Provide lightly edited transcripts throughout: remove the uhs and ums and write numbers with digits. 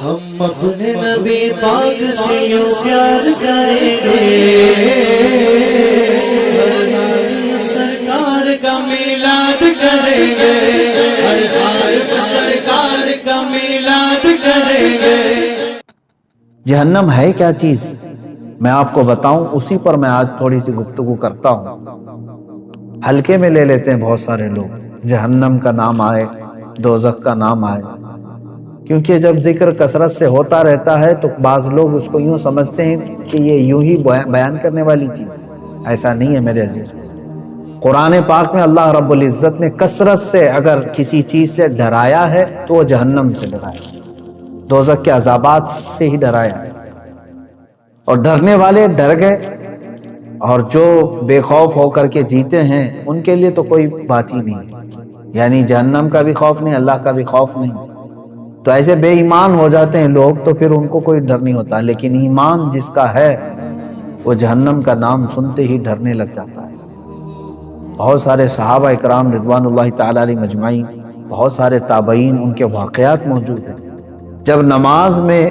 ہم اپنے نبی پاک سے یوں پیار کریں گے، سرکار کا میلاد کریں گے، ہر عالم سرکار کا میلاد کریں گے۔ جہنم ہے کیا چیز میں آپ کو بتاؤں، اسی پر میں آج تھوڑی سی گفتگو کرتا ہوں۔ ہلکے میں لے لیتے ہیں بہت سارے لوگ، جہنم کا نام آئے، دوزخ کا نام آئے، کیونکہ جب ذکر کثرت سے ہوتا رہتا ہے تو بعض لوگ اس کو یوں سمجھتے ہیں کہ یہ یوں ہی بیان کرنے والی چیز۔ ایسا نہیں ہے میرے عزیز۔ قرآن پاک میں اللہ رب العزت نے کثرت سے اگر کسی چیز سے ڈرایا ہے تو وہ جہنم سے ڈرایا، دوزخ کے عذابات سے ہی ڈرایا ہے، اور ڈرنے والے ڈر گئے، اور جو بے خوف ہو کر کے جیتے ہیں ان کے لیے تو کوئی بات ہی نہیں، یعنی جہنم کا بھی خوف نہیں، اللہ کا بھی خوف نہیں۔ تو ایسے بے ایمان ہو جاتے ہیں لوگ، تو پھر ان کو کوئی ڈر نہیں ہوتا، لیکن ایمان جس کا ہے وہ جہنم کا نام سنتے ہی ڈرنے لگ جاتا ہے۔ بہت سارے صحابہ اکرام رضوان اللہ تعالی علیہ مجمعین، بہت سارے تابعین، ان کے واقعات موجود ہیں۔ جب نماز میں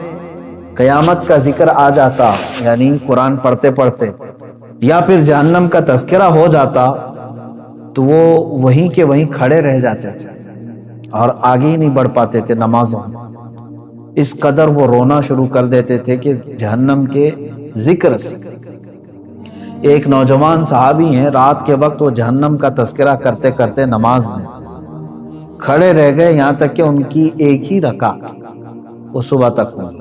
قیامت کا ذکر آ جاتا، یعنی قرآن پڑھتے پڑھتے، یا پھر جہنم کا تذکرہ ہو جاتا، تو وہ وہیں کے وہیں کھڑے رہ جاتے تھے اور آگے ہی نہیں بڑھ پاتے تھے نمازوں میں۔ اس قدر وہ رونا شروع کر دیتے تھے کہ جہنم کے ذکر سے۔ ایک نوجوان صحابی ہیں، رات کے وقت وہ جہنم کا تذکرہ کرتے کرتے نماز میں کھڑے رہ گئے، یہاں تک کہ ان کی ایک ہی رکعت وہ صبح تک ہوئی،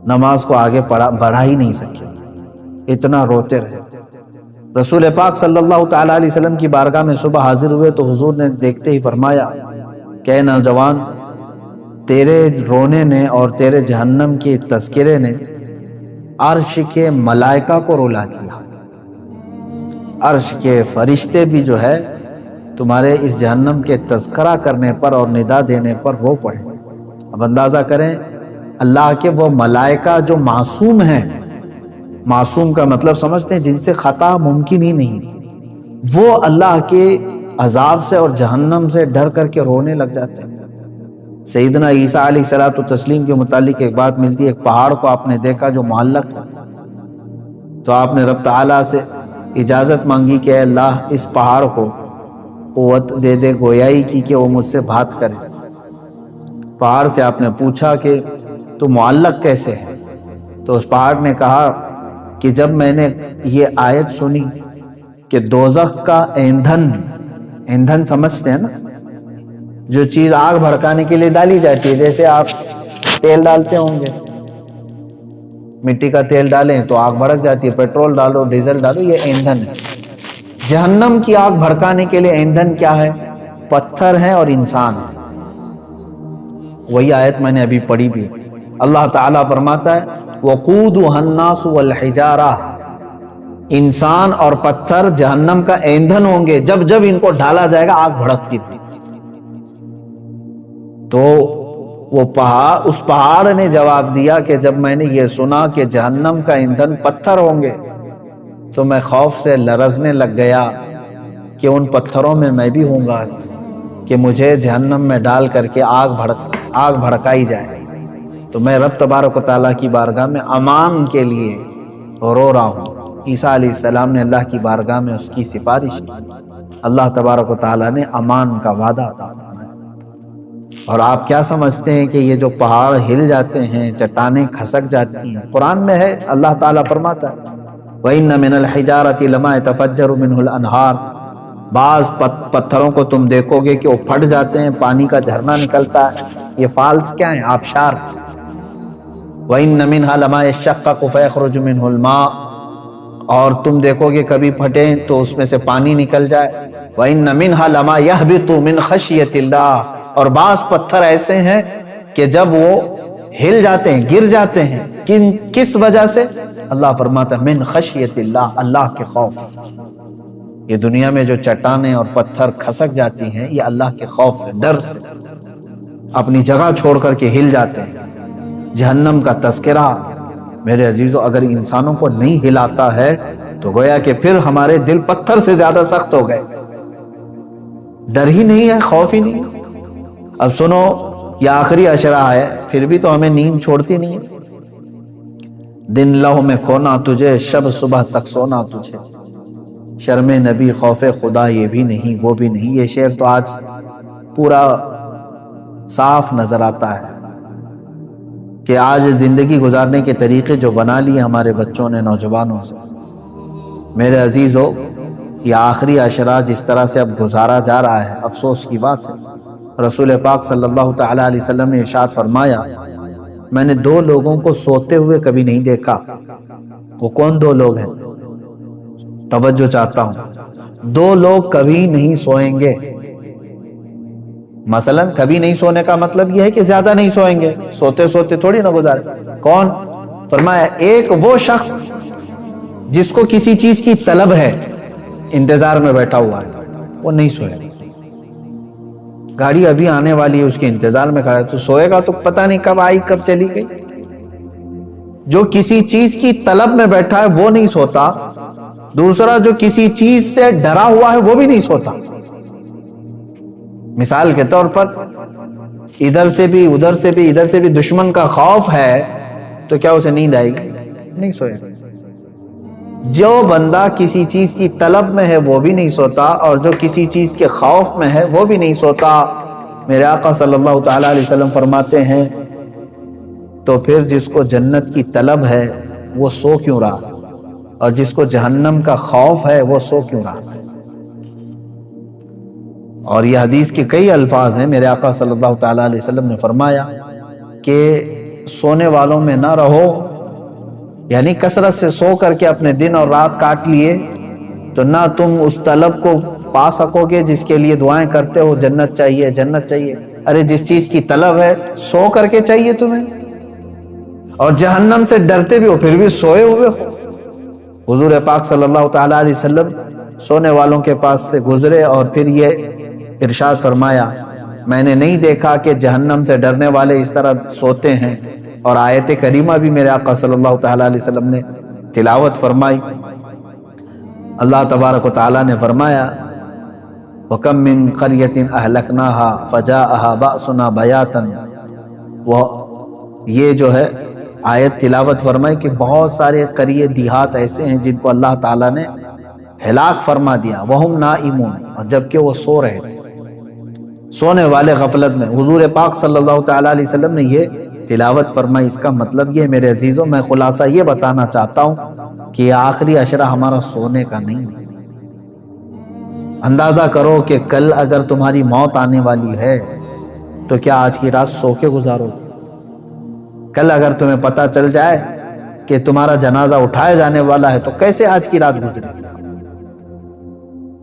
نماز کو آگے بڑھا ہی نہیں سکے، اتنا روتے رہے۔ رسول پاک صلی اللہ تعالیٰ علیہ وسلم کی بارگاہ میں صبح حاضر ہوئے تو حضور نے دیکھتے ہی فرمایا کہ اے نوجوان، تیرے رونے نے اور تیرے جہنم کے تذکرے نے عرش کے ملائکہ کو رلا دیا، عرش کے فرشتے بھی جو ہے تمہارے اس جہنم کے تذکرہ کرنے پر اور ندا دینے پر رو پڑے۔ اب اندازہ کریں، اللہ کے وہ ملائکہ جو معصوم ہیں، معصوم کا مطلب سمجھتے ہیں جن سے خطا ممکن ہی نہیں، وہ اللہ کے عذاب سے اور جہنم سے ڈر کر کے رونے لگ جاتے ہیں۔ سیدنا عیسیٰ علیہ الصلوۃ والتسلیم کے متعلق ایک بات ملتی ہے، ایک پہاڑ کو آپ نے دیکھا جو معلق ہے، تو آپ نے رب تعالیٰ سے اجازت مانگی کہ اے اللہ اس پہاڑ کو قوت دے دے، گویائی کی کہ وہ مجھ سے بات کرے۔ پہاڑ سے آپ نے پوچھا کہ تو معلق کیسے ہے؟ تو اس پہاڑ نے کہا کہ جب میں نے یہ آیت سنی کہ دوزخ کا ایندھن سمجھتے ہیں نا، جو چیز آگ بھڑکانے کے لیے ڈالی جاتی ہے، جیسے آپ تیل ڈالتے ہوں گے، مٹی کا تیل ڈالیں تو آگ بھڑک جاتی ہے، پیٹرول ڈالو، ڈیزل ڈالو، یہ ایندھن ہے۔ جہنم کی آگ بھڑکانے کے لیے ایندھن کیا ہے؟ پتھر ہے اور انسان ہے۔ وہی آیت میں نے ابھی پڑھی بھی، اللہ تعالیٰ فرماتا ہے وَقُودُهَا النَّاسُ وَالْحِجَارَةُ، انسان اور پتھر جہنم کا ایندھن ہوں گے، جب جب ان کو ڈالا جائے گا آگ بھڑکتی رہے گی۔ تو وہ اس پہاڑ نے جواب دیا کہ جب میں نے یہ سنا کہ جہنم کا ایندھن پتھر ہوں گے تو میں خوف سے لرزنے لگ گیا کہ ان پتھروں میں میں بھی ہوں گا، کہ مجھے جہنم میں ڈال کر کے آگ بھڑکائی جائے۔ تو میں رب تبارک و تعالیٰ کی بارگاہ میں امان کے لیے رو رہا ہوں۔ عیسیٰ علیہ السلام نے اللہ کی بارگاہ میں اس کی سفارش کی، اللہ تبارک و تعالیٰ نے امان کا وعدہ عطا فرمایا۔ اور آپ کیا سمجھتے ہیں کہ یہ جو پہاڑ ہل جاتے ہیں، چٹانیں کھسک جاتی ہیں، قرآن میں ہے، اللہ تعالیٰ فرماتا ہے وَإِنَّ مِنَ الْحِجَارَةِ لَمَا يَتَفَجَّرُ مِنْهُ الْأَنْهَارُ، بعض پتھروں کو تم دیکھو گے کہ وہ پھٹ جاتے ہیں، پانی کا جھرنا نکلتا ہے۔ یہ فالز کیا ہیں؟ آبشار۔ وَإِنَّ مِنْهَا لَمَا يَشَّقَّقُ فَيَخْرُجُ مِنْهُ الْمَاءُ، اور تم دیکھو گے کبھی پھٹیں تو اس میں سے پانی نکل جائے۔ وَإِنَّ مِنْهَا لَمَا يَهْبِطُ مِنْ خَشْيَةِ اللَّهِ، اور بعض پتھر ایسے ہیں کہ جب وہ ہل جاتے ہیں، گر جاتے ہیں، کس وجہ سے؟ اللہ فرماتا ہے من خشیت اللہ، اللہ کے خوف سے۔ یہ دنیا میں جو چٹانیں اور پتھر کھسک جاتی ہیں، یہ اللہ کے خوف سے، ڈر سے اپنی جگہ چھوڑ کر کے ہل جاتے ہیں۔ جہنم کا تذکرہ میرے عزیزو اگر انسانوں کو نہیں ہلاتا ہے تو گویا کہ پھر ہمارے دل پتھر سے زیادہ سخت ہو گئے، ڈر ہی نہیں ہے، خوف ہی نہیں ہے۔ اب سنو، یہ آخری عشرہ ہے، پھر بھی تو ہمیں نیند چھوڑتی نہیں ہے۔ دن لہو میں کھونا تجھے، شب صبح تک سونا تجھے، شرم نبی خوف خدا یہ بھی نہیں وہ بھی نہیں۔ یہ شعر تو آج پورا صاف نظر آتا ہے کہ آج زندگی گزارنے کے طریقے جو بنا لیے ہمارے بچوں نے، نوجوانوں سے۔ میرے عزیزو، یہ آخری عشرہ جس طرح سے اب گزارا جا رہا ہے، افسوس کی بات ہے۔ رسول پاک صلی اللہ تعالی علیہ وسلم نے ارشاد فرمایا، میں نے دو لوگوں کو سوتے ہوئے کبھی نہیں دیکھا۔ وہ کون دو لوگ ہیں؟ توجہ چاہتا ہوں۔ دو لوگ کبھی نہیں سوئیں گے۔ مثلا کبھی نہیں سونے کا مطلب یہ ہے کہ زیادہ نہیں سوئیں گے، سوتے سوتے تھوڑی نہ گزارے۔ کون؟ فرمایا ایک وہ شخص جس کو کسی چیز کی طلب ہے، انتظار میں بیٹھا ہوا ہے، وہ نہیں سوئے۔ گاڑی ابھی آنے والی ہے، اس کے انتظار میں کھڑا ہے، تو سوئے گا تو پتہ نہیں کب آئی کب چلی گئی۔ جو کسی چیز کی طلب میں بیٹھا ہے وہ نہیں سوتا، دوسرا جو کسی چیز سے ڈرا ہوا ہے وہ بھی نہیں سوتا۔ مثال کے طور پر ادھر سے بھی ادھر سے بھی ادھر سے بھی دشمن کا خوف ہے تو کیا اسے نیند آئے گی؟ نہیں سوئے۔ جو بندہ کسی چیز کی طلب میں ہے وہ بھی نہیں سوتا، اور جو کسی چیز کے خوف میں ہے وہ بھی نہیں سوتا۔ میرے آقا صلی اللہ تعالی علیہ وسلم فرماتے ہیں تو پھر جس کو جنت کی طلب ہے وہ سو کیوں رہا، اور جس کو جہنم کا خوف ہے وہ سو کیوں رہا؟ اور یہ حدیث کے کئی الفاظ ہیں۔ میرے آقا صلی اللہ تعالی علیہ وسلم نے فرمایا کہ سونے والوں میں نہ رہو، یعنی کثرت سے سو کر کے اپنے دن اور رات کاٹ لیے تو نہ تم اس طلب کو پا سکو گے جس کے لیے دعائیں کرتے ہو، جنت چاہیے جنت چاہیے۔ ارے جس چیز کی طلب ہے سو کر کے چاہیے تمہیں، اور جہنم سے ڈرتے بھی ہو پھر بھی سوئے ہوئے ہو۔ حضور پاک صلی اللہ تعالی علیہ وسلم سونے والوں کے پاس سے گزرے اور پھر یہ ارشاد فرمایا، میں نے نہیں دیکھا کہ جہنم سے ڈرنے والے اس طرح سوتے ہیں۔ اور آیت کریمہ بھی میرے آقا صلی اللہ تعالی علیہ وسلم نے تلاوت فرمائی۔ اللہ تبارک و تعالی نے فرمایا، وَكَم مِّن قَرْيَةٍ أَهْلَكْنَاهَا فَجَاءَهَا بَأْسُنَا بَيَاتًا۔ وہ یہ جو ہے آیت تلاوت فرمائی کہ بہت سارے قریے دیہات ایسے ہیں جن کو اللہ تعالیٰ نے ہلاک فرما دیا، وَهُمْ نَائِمُونَ، اور جبکہ وہ سو رہے تھے، سونے والے غفلت میں۔ حضور پاک صلی اللہ تعالی علیہ وسلم نے یہ تلاوت فرمائی۔ اس کا مطلب یہ میرے عزیزوں، میں خلاصہ یہ بتانا چاہتا ہوں کہ یہ آخری عشرہ ہمارا سونے کا نہیں ہے۔ اندازہ کرو کہ کل اگر تمہاری موت آنے والی ہے تو کیا آج کی رات سو کے گزارو؟ کل اگر تمہیں پتہ چل جائے کہ تمہارا جنازہ اٹھایا جانے والا ہے تو کیسے آج کی رات گزرے؟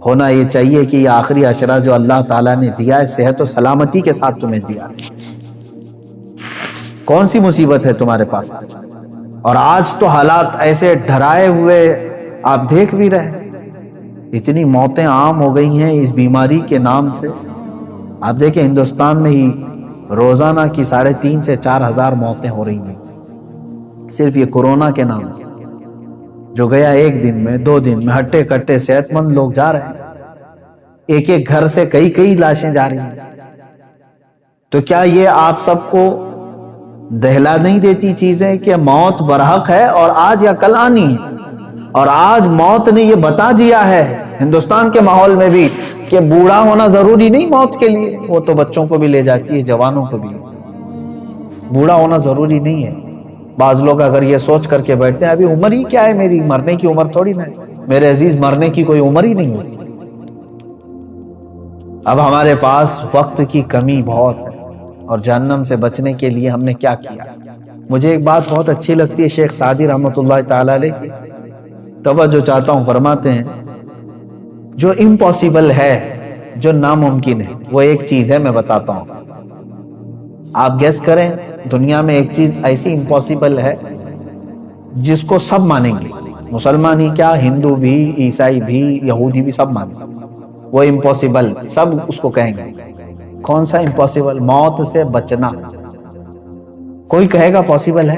ہونا یہ چاہیے کہ یہ آخری عشرہ جو اللہ تعالیٰ نے دیا ہے صحت و سلامتی کے ساتھ تمہیں دیا ہے۔ کون سی مصیبت ہے تمہارے پاس آج؟ اور آج تو حالات ایسے ڈرائے ہوئے آپ دیکھ بھی رہے، اتنی موتیں عام ہو گئی ہیں اس بیماری کے نام سے۔ آپ دیکھیں ہندوستان میں ہی روزانہ کی 3,500 سے 4,000 موتیں ہو رہی ہیں صرف یہ کورونا کے نام سے، جو گیا ایک دن میں 2 دن میں ہٹے کٹے صحت مند لوگ جا رہے ہیں، ایک ایک گھر سے کئی لاشیں جا رہی ہیں۔ تو کیا یہ آپ سب کو دہلا نہیں دیتی چیزیں کہ موت برحق ہے اور آج یا کل آنی ہے؟ اور آج موت نے یہ بتا دیا ہے ہندوستان کے ماحول میں بھی کہ بوڑھا ہونا ضروری نہیں موت کے لیے، وہ تو بچوں کو بھی لے جاتی ہے، جوانوں کو بھی۔ بوڑھا ہونا ضروری نہیں ہے۔ بعض لوگ اگر یہ سوچ کر کے بیٹھتے ہیں ابھی عمر ہی کیا ہے میری، مرنے کی عمر تھوڑی نہ ہے۔ میرے عزیز، مرنے کی کوئی عمر ہی نہیں ہوتی۔ اب ہمارے پاس وقت کی کمی بہت ہے، اور جہنم سے بچنے کے لیے ہم نے کیا کیا؟ مجھے ایک بات بہت اچھی لگتی ہے شیخ سعدی رحمۃ اللہ تعالی علیہ کی، توجہ چاہتا ہوں، فرماتے ہیں جو امپاسبل ہے، جو ناممکن ہے، وہ ایک چیز ہے، میں بتاتا ہوں، آپ گیس کریں۔ دنیا میں ایک چیز ایسی امپاسبل ہے جس کو سب مانیں گے، مسلمان ہی کیا، ہندو بھی، عیسائی بھی، یہودی بھی، سب مانیں گے، وہ امپاسبل، سب اس کو کہیں گے۔ کون سا امپاسبل؟ موت سے بچنا۔ کوئی کہے گا پاسبل ہے؟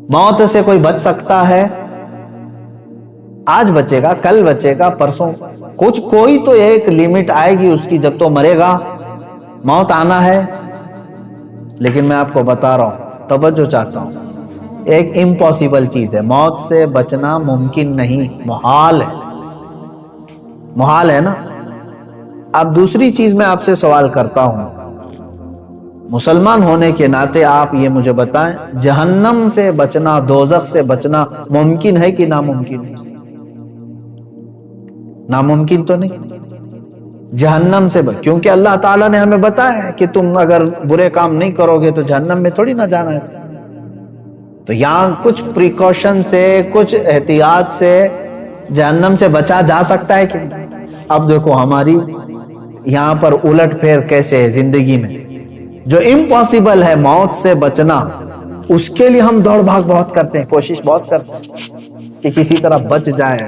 موت سے کوئی بچ سکتا ہے؟ آج بچے گا، کل بچے گا، پرسوں کوئی تو ایک لیمٹ آئے گی اس کی، جب تو مرے گا موت آنا ہے، لیکن میں آپ کو بتا رہا ہوں، توجہ چاہتا ہوں، ایک امپاسبل چیز ہے، موت سے بچنا ممکن نہیں، محال ہے، محال ہے نا۔ اب دوسری چیز میں آپ سے سوال کرتا ہوں، مسلمان ہونے کے ناطے آپ یہ مجھے بتائیں، جہنم سے بچنا، دوزخ سے بچنا ممکن ہے کہ ناممکن؟ ناممکن تو نہیں۔ جہنم سے کیونکہ اللہ تعالیٰ نے ہمیں بتایا ہے کہ تم اگر برے کام نہیں کرو گے تو جہنم میں تھوڑی نہ جانا ہے۔ تو یہاں کچھ پریکاشن سے، کچھ احتیاط سے جہنم سے بچا جا سکتا ہے کہ اب دیکھو ہماری یہاں پر الٹ پھیر کیسے ہے زندگی میں، جو امپاسبل ہے موت سے بچنا، اس کے لیے ہم دوڑ بھاگ بہت کرتے ہیں، کوشش بہت کرتے ہیں کہ کسی طرح بچ جائے،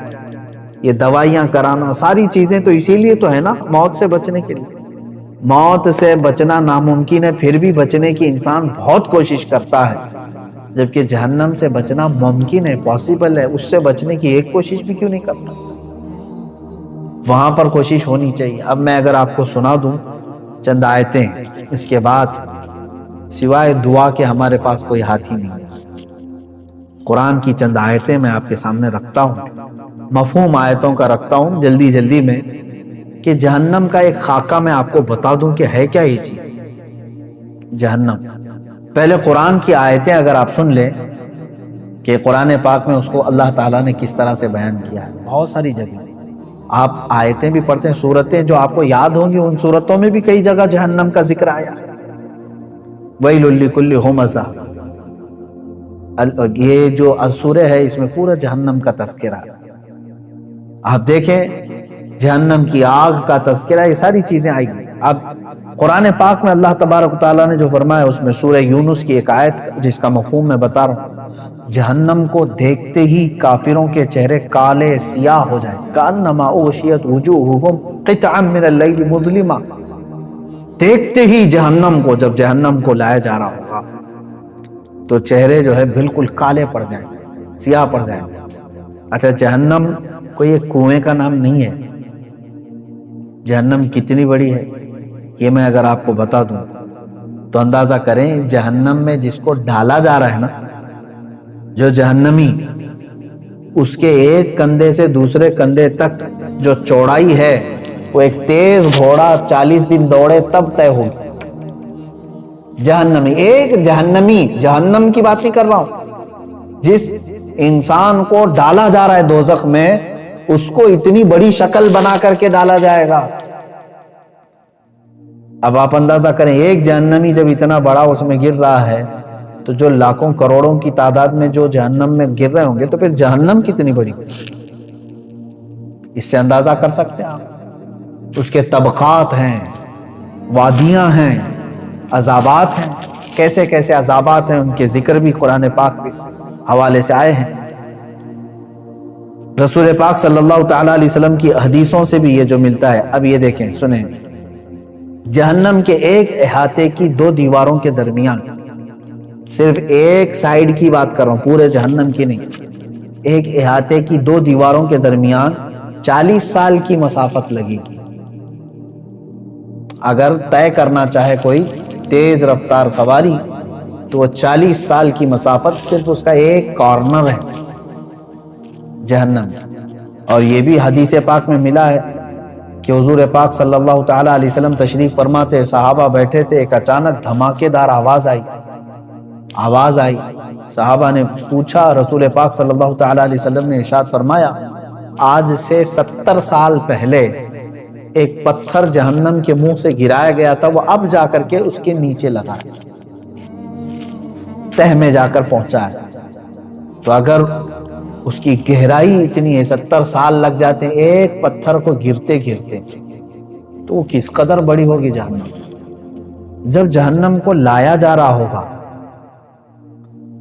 یہ دوائیاں کرانا، ساری چیزیں تو اسی لیے تو ہے نا، موت سے بچنے کے لیے۔ موت سے بچنا ناممکن ہے، پھر بھی بچنے کی انسان بہت کوشش کرتا ہے، جبکہ جہنم سے بچنا ممکن ہے، پاسبل ہے، اس سے بچنے کی ایک کوشش بھی کیوں نہیں کرتا؟ وہاں پر کوشش ہونی چاہیے۔ اب میں اگر آپ کو سنا دوں چند آیتیں، اس کے بعد سوائے دعا کے ہمارے پاس کوئی ہاتھ ہی نہیں۔ قرآن کی چند آیتیں میں آپ کے سامنے رکھتا ہوں، مفہوم آیتوں کا رکھتا ہوں جلدی جلدی میں، کہ جہنم کا ایک خاکہ میں آپ کو بتا دوں کہ ہے کیا یہ چیز جہنم۔ پہلے قرآن کی آیتیں اگر آپ سن لیں کہ قرآن پاک میں اس کو اللہ تعالیٰ نے کس طرح سے بیان کیا ہے، بہت ساری جگہ آپ آیتیں بھی پڑھتے ہیں، سورتیں جو آپ کو یاد ہوں گی، ان سورتوں میں بھی کئی جگہ جہنم کا ذکر آیا ہے۔ وَيْلٌ لِكُلِّ ہُمَزَةٍ، یہ جو سورہ ہے اس میں پورا جہنم کا تذکرہ ہے۔ آپ دیکھیں جہنم کی آگ کا تذکرہ، یہ ساری چیزیں آئی گئی۔ اب قرآن پاک میں اللہ تبارک و تعالیٰ نے جو فرمایا، اس میں سورہ یونس کی ایک آیت جس کا مفہوم میں بتا رہا ہوں، جہنم کو دیکھتے ہی کافروں کے چہرے کالے سیاہ ہو جائیں، کأنما اغشیت وجوہہم قطعا من اللیل مظلما، دیکھتے ہی جہنم کو، جب جہنم کو لایا جا رہا ہوگا تو چہرے جو ہے بالکل کالے پڑ جائیں، سیاہ پڑ جائیں۔ اچھا، جہنم کوئی ایک کنویں کا نام نہیں ہے، جہنم کتنی بڑی ہے یہ میں اگر آپ کو بتا دوں تو اندازہ کریں، جہنم میں جس کو ڈالا جا رہا ہے نا، جو جہنمی، اس کے ایک کندھے سے دوسرے کندھے تک جو چوڑائی ہے، وہ ایک تیز گھوڑا 40 دن دوڑے تب طے ہوگی۔ جہنمی، ایک جہنمی، جہنم کی بات نہیں کر رہا ہوں، جس انسان کو ڈالا جا رہا ہے دوزخ میں، اس کو اتنی بڑی شکل بنا کر کے ڈالا جائے گا۔ اب آپ اندازہ کریں، ایک جہنمی جب اتنا بڑا اس میں گر رہا ہے، تو جو لاکھوں کروڑوں کی تعداد میں جو جہنم میں گر رہے ہوں گے، تو پھر جہنم کتنی بڑی، اس سے اندازہ کر سکتے ہیں آپ۔ اس کے طبقات ہیں، وادیاں ہیں، عذابات ہیں، کیسے کیسے عذابات ہیں، ان کے ذکر بھی قرآن پاک کے حوالے سے آئے ہیں۔ رسول پاک صلی اللہ تعالیٰ علیہ وسلم کی حدیثوں سے بھی یہ جو ملتا ہے۔ اب یہ دیکھیں، سنیں، جہنم کے ایک احاطے کی 2 دیواروں کے درمیان، صرف ایک سائیڈ کی بات کر رہا ہوں، پورے جہنم کی نہیں، ایک احاطے کی 2 دیواروں کے درمیان 40 سال کی مسافت لگی گی۔ اگر طے کرنا چاہے کوئی تیز رفتار سواری تو وہ 40 سال کی مسافت صرف اس کا ایک کارنر ہے جہنم۔ اور یہ بھی حدیث پاک میں ملا ہے کہ حضور پاک صلی اللہ تعالیٰ علیہ وسلم تشریف فرماتے، صحابہ بیٹھے تھے، ایک اچانک دھماکے دار آواز آئی۔ صحابہ نے پوچھا، رسول پاک صلی اللہ تعالیٰ علیہ وسلم نے ارشاد فرمایا، آج سے 70 سال پہلے ایک پتھر جہنم کے منہ سے گرایا گیا تھا، وہ اب جا کر کے اس کے نیچے لگا ہے، تہ میں جا کر پہنچا ہے۔ تو اگر اس کی گہرائی اتنی ہے، 70 سال لگ جاتے ہیں ایک پتھر کو گرتے گرتے، تو وہ کس قدر بڑی ہوگی جہنم۔ جب جہنم کو لایا جا رہا ہوگا،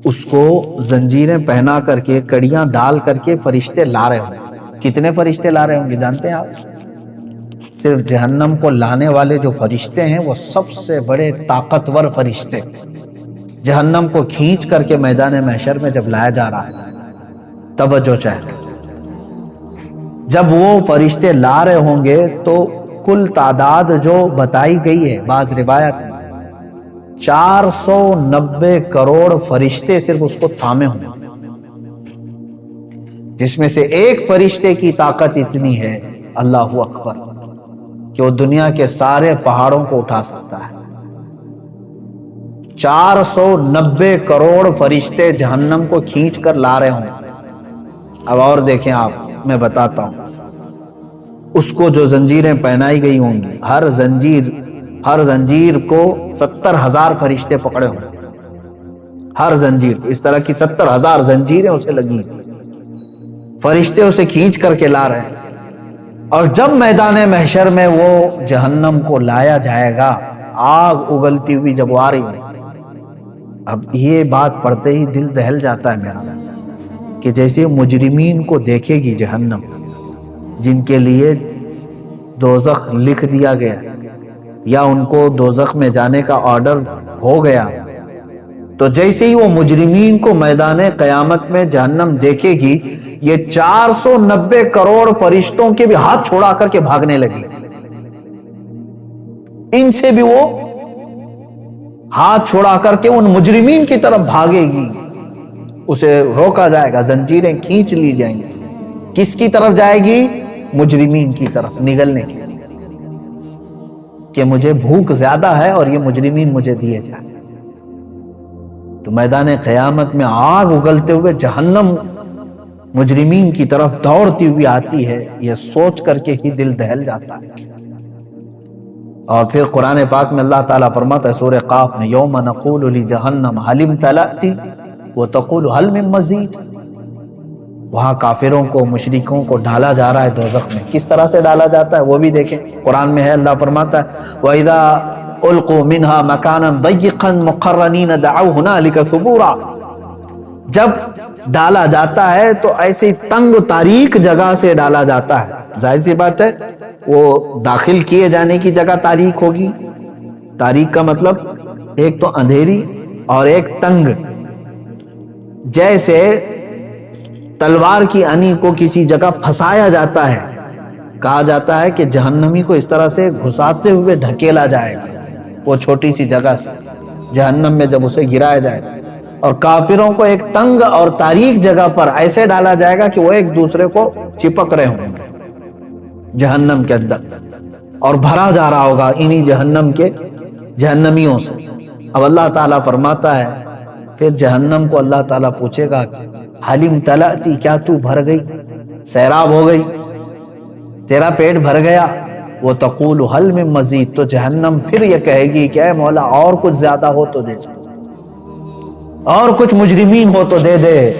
اس کو زنجیریں پہنا کر کے، کڑیاں ڈال کر کے فرشتے لا رہے ہوں گے۔ کتنے فرشتے لا رہے ہوں گے جانتے ہیں آپ؟ صرف جہنم کو لانے والے جو فرشتے ہیں وہ سب سے بڑے طاقتور فرشتے، جہنم کو کھینچ کر کے میدان محشر میں جب لایا جا رہا ہے، توجہ چاہے، جب وہ فرشتے لا رہے ہوں گے تو کل تعداد جو بتائی گئی ہے بعض روایت میں 490 کروڑ فرشتے صرف اس کو تھامے ہوں، جس میں سے ایک فرشتے کی طاقت اتنی ہے اللہ اکبر کہ وہ دنیا کے سارے پہاڑوں کو اٹھا سکتا ہے۔ 490 کروڑ فرشتے جہنم کو کھینچ کر لا رہے ہوں۔ اب اور دیکھیں آپ، میں بتاتا ہوں، اس کو جو زنجیریں پہنائی گئی ہوں گی، ہر زنجیر کو 70,000 فرشتے پکڑے ہوں، ہر زنجیر، اس طرح کی 70,000 زنجیریں اسے لگی، فرشتے اسے کھینچ کر کے لا رہے ہیں۔ اور جب میدان محشر میں وہ جہنم کو لایا جائے گا، آگ اگلتی ہوئی جب وہ آ رہی ہے، اب یہ بات پڑھتے ہی دل دہل جاتا ہے میرا کہ جیسے مجرمین کو دیکھے گی جہنم، جن کے لیے دوزخ لکھ دیا گیا یا ان کو دوزخ میں جانے کا آرڈر ہو گیا، تو جیسے ہی وہ مجرمین کو میدان قیامت میں جہنم دیکھے گی، یہ 490 کروڑ فرشتوں کے بھی ہاتھ چھوڑا کر کے بھاگنے لگے، ان سے بھی وہ ہاتھ چھوڑا کر کے ان مجرمین کی طرف بھاگے گی، اسے روکا جائے گا، زنجیریں کھینچ لی جائیں گی۔ کس کی طرف جائے گی؟ مجرمین کی طرف نگلنے کی، کہ مجھے بھوک زیادہ ہے اور یہ مجرمین مجھے دیے جائیں۔ تو میدان قیامت میں آگ اگلتے ہوئے جہنم مجرمین کی طرف دوڑتی ہوئی آتی ہے، یہ سوچ کر کے ہی دل دہل جاتا ہے۔ اور پھر قرآن پاک میں اللہ تعالیٰ فرماتا ہے سورہ قاف میں، یوم نقول لجہنم هل امتلأت وتقول هل من مزید۔ وہاں کافروں کو، مشرکوں کو ڈالا جا رہا ہے دوزخ میں، کس طرح سے ڈالا جاتا ہے وہ بھی دیکھیں، قرآن میں ہے، اللہ فرماتا ہے وَإِذَا أُلْقُوا مِنْهَا مَكَانًا ضَيِّقًا مُقَرَّنِينَ دَعَوْا هُنَالِكَ ثُبُورًا، جب ڈالا جاتا ہے تو ایسی تنگ تاریک جگہ سے ڈالا جاتا ہے، ظاہر سی بات ہے وہ داخل کیے جانے کی جگہ تاریک ہوگی، تاریک کا مطلب ایک تو اندھیری اور ایک تنگ، جیسے تلوار کی انی کو کسی جگہ پھنسایا جاتا ہے، کہا جاتا ہے کہ جہنمی کو اس طرح سے گھساتے ہوئے ڈھکیلا جائے گا وہ چھوٹی سی جگہ سے جہنم میں، جب اسے گرایا جائے گا، اور کافروں کو ایک تنگ اور تاریک جگہ پر ایسے ڈالا جائے گا کہ وہ ایک دوسرے کو چپک رہے ہوں گے جہنم کے اندر، اور بھرا جا رہا ہوگا انہی جہنم کے جہنمیوں سے۔ اب اللہ تعالیٰ فرماتا ہے پھر جہنم کو اللہ تعالیٰ پوچھے گا حل امتلأت، کیا تو بھر گئی، سیراب ہو گئی، تیرا پیٹ بھر گیا؟ وہ تقول حل من مزید، تو جہنم پھر یہ کہے گی کہ اے مولا اور کچھ زیادہ ہو تو دے، اور کچھ مجرمین ہو تو دے دے۔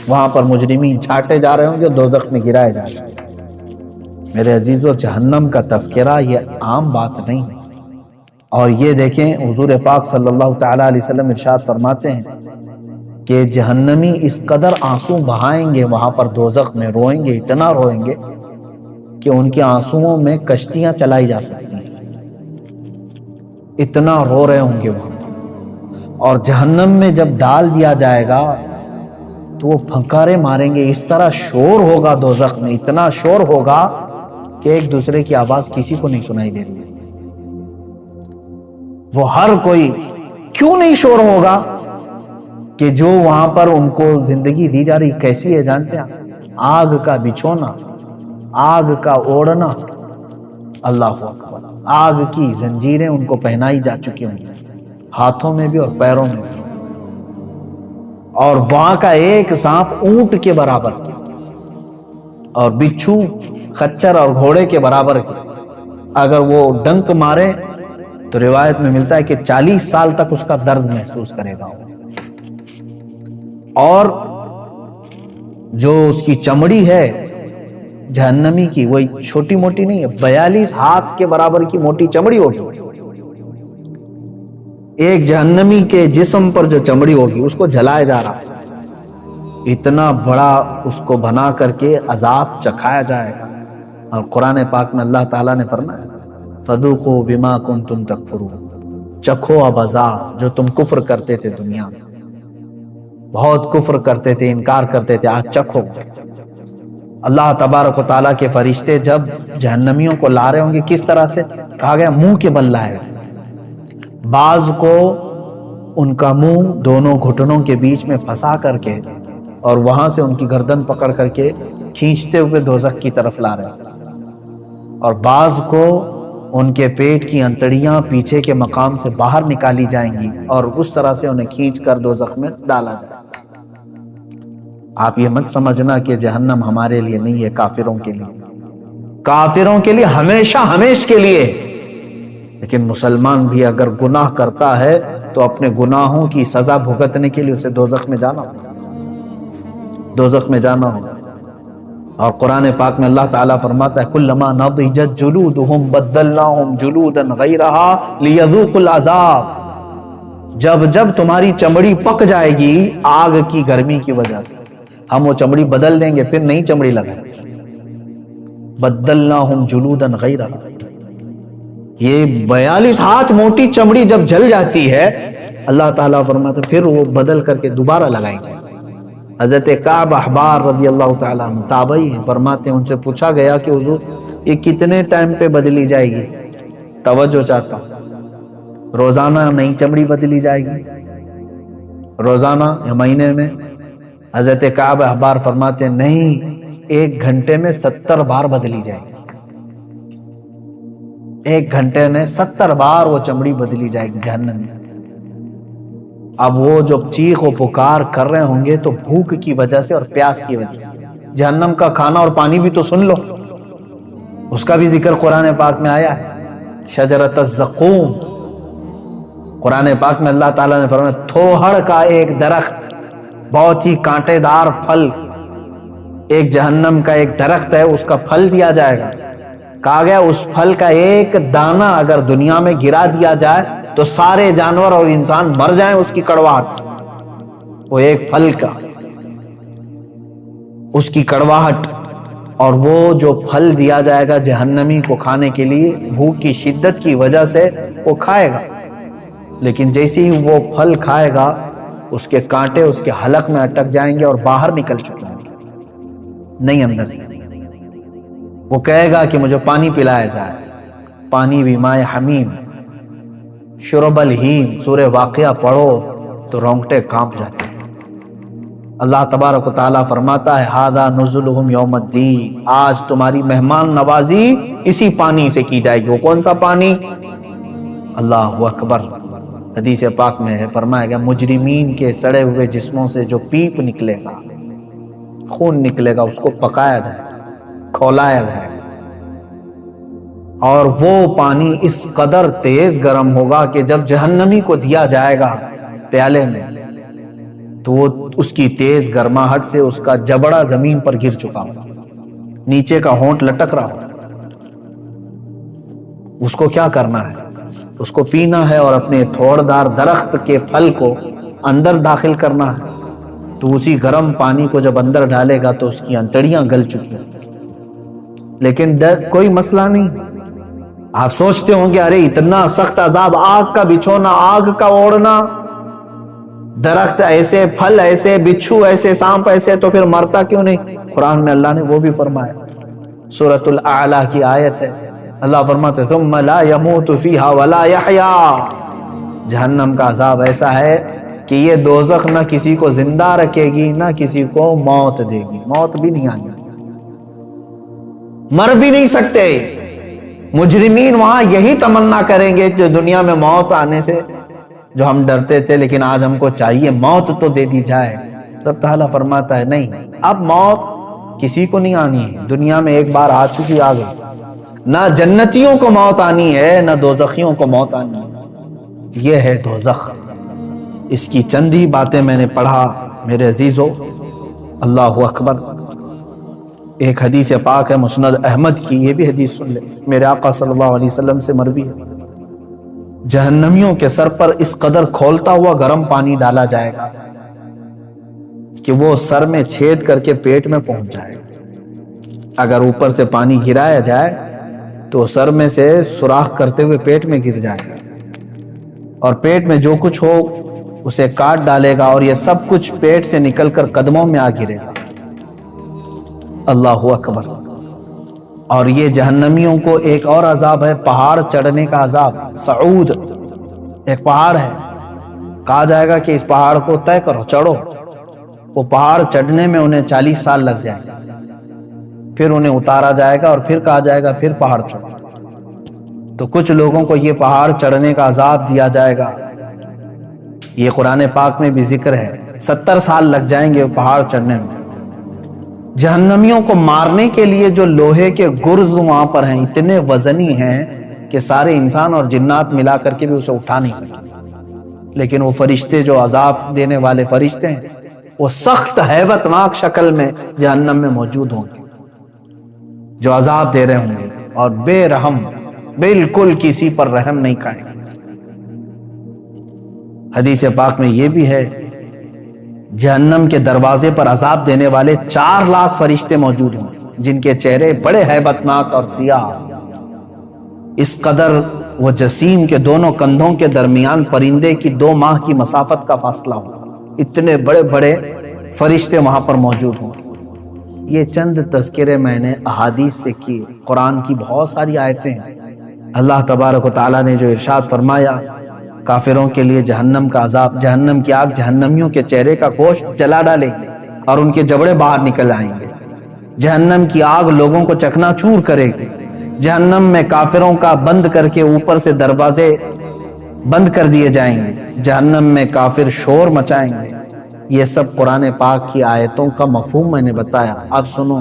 وہاں پر مجرمین چھاٹے جا رہے ہوں گے، دوزخ میں گرائے جا رہے ہیں۔ میرے عزیزو، جہنم کا تذکرہ یہ عام بات نہیں ہے۔ اور یہ دیکھیں حضور پاک صلی اللہ تعالیٰ علیہ وسلم ارشاد فرماتے ہیں کہ جہنمی اس قدر آنسو بہائیں گے وہاں پر دوزخ میں، روئیں گے، اتنا روئیں گے کہ ان کے آنسوؤں میں کشتیاں چلائی جا سکتی ہیں، اتنا رو رہے ہوں گے وہاں۔ اور جہنم میں جب ڈال دیا جائے گا تو وہ پھنکارے ماریں گے، اس طرح شور ہوگا دوزخ میں، اتنا شور ہوگا کہ ایک دوسرے کی آواز کسی کو نہیں سنائی دے رہی۔ وہ ہر کوئی، کیوں نہیں شور ہوگا؟ کہ جو وہاں پر ان کو زندگی دی جا رہی کیسی ہے جانتے ہیں؟ آگ کا بچھونا، آگ کا اوڑھنا، اللہ اکبر، آگ کی زنجیریں ان کو پہنائی جا چکی ہوں گی، ہاتھوں میں بھی اور پیروں میں بھی، اور وہاں کا ایک سانپ اونٹ کے برابر اور بچھو خچر اور گھوڑے کے برابر کی، اگر وہ ڈنک مارے تو روایت میں ملتا ہے کہ 40 سال تک اس کا درد محسوس کرے گا۔ اور جو اس کی چمڑی ہے جہنمی کی، وہی چھوٹی موٹی نہیں ہے، 42 ہاتھ کے برابر کی موٹی چمڑی ہوگی۔ ایک جہنمی کے جسم پر جو چمڑی ہوگی اس کو جلایا جا رہا ہے، اتنا بڑا اس کو بنا کر کے عذاب چکھایا جائے گا۔ اور قرآن پاک میں اللہ تعالیٰ نے فرمایا فَذُوقُوا بِمَا كُنْتُمْ تَكْفُرُونَ، چکھو اب عذاب جو تم کفر کرتے تھے دنیا میں، بہت کفر کرتے تھے، انکار کرتے تھے، آج چکھو۔ اللہ تبارک و تعالیٰ کے فرشتے جب جہنمیوں کو لا رہے ہوں گے کس طرح سے؟ کہا گیا منہ کے بل لائے گا۔ بعض کو ان کا منہ دونوں گھٹنوں کے بیچ میں پھنسا کر کے اور وہاں سے ان کی گردن پکڑ کر کے کھینچتے ہوئے دوزخ کی طرف لا رہے ہیں، اور بعض کو ان کے پیٹ کی انتڑیاں پیچھے کے مقام سے باہر نکالی جائیں گی اور اس طرح سے انہیں کھینچ کر دوزخ میں ڈالا جائے گا۔ آپ یہ مت سمجھنا کہ جہنم ہمارے لیے نہیں ہے، کافروں کے لیے، کافروں کے لیے ہمیشہ ہمیش کے لیے۔ لیکن مسلمان بھی اگر گناہ کرتا ہے تو اپنے گناہوں کی سزا بھگتنے کے لیے اسے دوزخ میں جانا ہوگا، دوزخ میں جانا ہوگا۔ اور قرآن پاک میں اللہ تعالیٰ فرماتا ہے کلما نضجت جلودہم بدلناہم جلودا غیرہا لیذوقوا العذاب، جب جب تمہاری چمڑی پک جائے گی آگ کی گرمی کی وجہ سے ہم وہ چمڑی بدل دیں گے، پھر نئی چمڑی لگائیں گے۔ بدلناہم جلودا غیرہا، یہ 42 ہاتھ موٹی چمڑی جب جل جاتی ہے اللہ تعالیٰ فرماتا ہے پھر وہ بدل کر کے دوبارہ لگائی جائے۔ حضرت کعب احبار رضی اللہ تعالیٰ عنہ تابعی ہیں، فرماتے ہیں ان سے پوچھا گیا کہ حضور یہ کتنے ٹائم پہ بدلی جائے گی؟ توجہ چاہتا ہوں، روزانہ نئی چمڑی بدلی جائے گی روزانہ یا مہینے میں؟ حضرت کعب احبار فرماتے ہیں نہیں، 1 گھنٹے میں 70 بار بدلی جائے گی، 1 گھنٹے میں 70 بار وہ چمڑی بدلی جائے گی جہنم میں۔ اب وہ جو چیخ و پکار کر رہے ہوں گے تو بھوک کی وجہ سے اور پیاس کی وجہ سے۔ جہنم کا کھانا اور پانی بھی تو سن لو، اس کا بھی ذکر قرآن پاک میں آیا ہے، شجرۃ الزقوم۔ قرآن پاک میں اللہ تعالیٰ نے فرمایا تھوہڑ کا ایک درخت، بہت ہی کانٹے دار پھل، ایک جہنم کا ایک درخت ہے، اس کا پھل دیا جائے گا۔ کہا گیا اس پھل کا ایک دانہ اگر دنیا میں گرا دیا جائے تو سارے جانور اور انسان مر جائیں اس کی کڑواہٹ سے۔ وہ ایک پھل کا، اس کی کڑواہٹ، اور وہ جو پھل دیا جائے گا جہنمی کو کھانے کے لیے بھوک کی شدت کی وجہ سے وہ کھائے گا، لیکن جیسے ہی وہ پھل کھائے گا اس کے کانٹے اس کے حلق میں اٹک جائیں گے اور باہر نکل چکے ہیں، نہیں اندر جائیں۔ وہ کہے گا کہ مجھے پانی پلایا جائے، پانی بھی مائے حمیم، شرب الہیم، سورہ واقعہ پڑھو تو رونگٹے کانپ جاتے ہیں۔ اللہ تبارک و تعالیٰ فرماتا ہے ھذا نزلہم یوم الدین، آج تمہاری مہمان نوازی اسی پانی سے کی جائے گی۔ وہ کون سا پانی؟ اللہ اکبر۔ حدیث پاک میں ہے فرمایا گیا مجرمین کے سڑے ہوئے جسموں سے جو پیپ نکلے گا، خون نکلے گا، اس کو پکایا جائے گا، کھولایا جائے گا، اور وہ پانی اس قدر تیز گرم ہوگا کہ جب جہنمی کو دیا جائے گا پیالے میں تو وہ اس کی تیز گرماہٹ سے اس کا جبڑا زمین پر گر چکا ہوگا، نیچے کا ہونٹ لٹک رہا ہوگا۔ اس کو کیا کرنا ہے؟ اس کو پینا ہے اور اپنے تھوڑدار درخت کے پھل کو اندر داخل کرنا ہے۔ تو اسی گرم پانی کو جب اندر ڈالے گا تو اس کی انتڑیاں گل چکی ہیں، لیکن کوئی مسئلہ نہیں۔ آپ سوچتے ہوں گے ارے اتنا سخت عذاب، آگ کا بچھونا، آگ کا اوڑھنا، درخت ایسے، پھل ایسے، بچھو ایسے، سانپ ایسے، تو پھر مرتا کیوں نہیں؟ قرآن میں اللہ نے وہ بھی فرمایا، سورۃ الاعلیٰ کی آیت ہے، اللہ فرماتے ثم لا يموت فیہا ولا یحیا، جہنم کا عذاب ایسا ہے کہ یہ دوزخ نہ کسی کو زندہ رکھے گی نہ کسی کو موت دے گی، موت بھی نہیں آنے، مر بھی نہیں سکتے۔ مجرمین وہاں یہی تمنا کریں گے جو دنیا میں موت آنے سے جو ہم ڈرتے تھے، لیکن آج ہم کو چاہیے موت تو دے دی جائے۔ رب تعالیٰ فرماتا ہے نہیں، اب موت کسی کو نہیں آنی ہے، دنیا میں ایک بار آ چکی، آ گئی، نہ جنتیوں کو موت آنی ہے نہ دوزخیوں کو موت آنی ہے، یہ ہے دوزخ۔ اس کی چند ہی باتیں میں نے پڑھا میرے عزیزو، اللہ اکبر۔ ایک حدیث پاک ہے مسند احمد کی، یہ بھی حدیث سن لے، میرے آقا صلی اللہ علیہ وسلم سے مروی ہے، جہنمیوں کے سر پر اس قدر کھولتا ہوا گرم پانی ڈالا جائے گا کہ وہ سر میں چھید کر کے پیٹ میں پہنچ جائے گا۔ اگر اوپر سے پانی گرایا جائے تو سر میں سے سوراخ کرتے ہوئے پیٹ میں گر جائے گا، اور پیٹ میں جو کچھ ہو اسے کاٹ ڈالے گا، اور یہ سب کچھ پیٹ سے نکل کر قدموں میں آ گرے گا۔ اللہ اکبر۔ اور یہ جہنمیوں کو ایک اور عذاب ہے، پہاڑ چڑھنے کا عذاب۔ صعود ایک پہاڑ ہے، کہا جائے گا کہ اس پہاڑ کو طے کرو، چڑھو۔ وہ پہاڑ چڑھنے میں انہیں 40 سال لگ جائیں گے، پھر انہیں اتارا جائے گا اور پھر کہا جائے گا پھر پہاڑ چڑھو۔ تو کچھ لوگوں کو یہ پہاڑ چڑھنے کا عذاب دیا جائے گا، یہ قرآن پاک میں بھی ذکر ہے، 70 سال لگ جائیں گے وہ پہاڑ چڑھنے میں۔ جہنمیوں کو مارنے کے لیے جو لوہے کے گرز وہاں پر ہیں اتنے وزنی ہیں کہ سارے انسان اور جنات ملا کر کے بھی اسے اٹھا نہیں سکے، لیکن وہ فرشتے جو عذاب دینے والے فرشتے ہیں وہ سخت ہیبت ناک شکل میں جہنم میں موجود ہوں گے، جو عذاب دے رہے ہوں گے، اور بے رحم، بالکل کسی پر رحم نہیں کھائیں گے۔ حدیث پاک میں یہ بھی ہے، جہنم کے دروازے پر عذاب دینے والے 4 لاکھ فرشتے موجود ہوں گے، جن کے چہرے بڑے ہیبت ناک اور سیاہ، اس قدر وہ جسیم کے دونوں کندھوں کے درمیان پرندے کی 2 ماہ کی مسافت کا فاصلہ ہو، اتنے بڑے بڑے فرشتے وہاں پر موجود ہوں گے۔ یہ چند تذکرے میں نے احادیث سے کی، قرآن کی بہت ساری آیتیں ہیں۔ اللہ تبارک و تعالیٰ نے جو ارشاد فرمایا، کافروں کے لیے جہنم کا عذاب، جہنم کی آگ جہنمیوں کے چہرے کا گوشت جلا ڈالے گی اور ان کے جبڑے باہر نکل آئیں گے۔ جہنم کی آگ لوگوں کو چکنا چور کرے گی۔ جہنم میں کافروں کا بند کر کے اوپر سے دروازے بند کر دیے جائیں گے، جہنم میں کافر شور مچائیں گے۔ یہ سب قرآن پاک کی آیتوں کا مفہوم میں نے بتایا۔ اب سنو،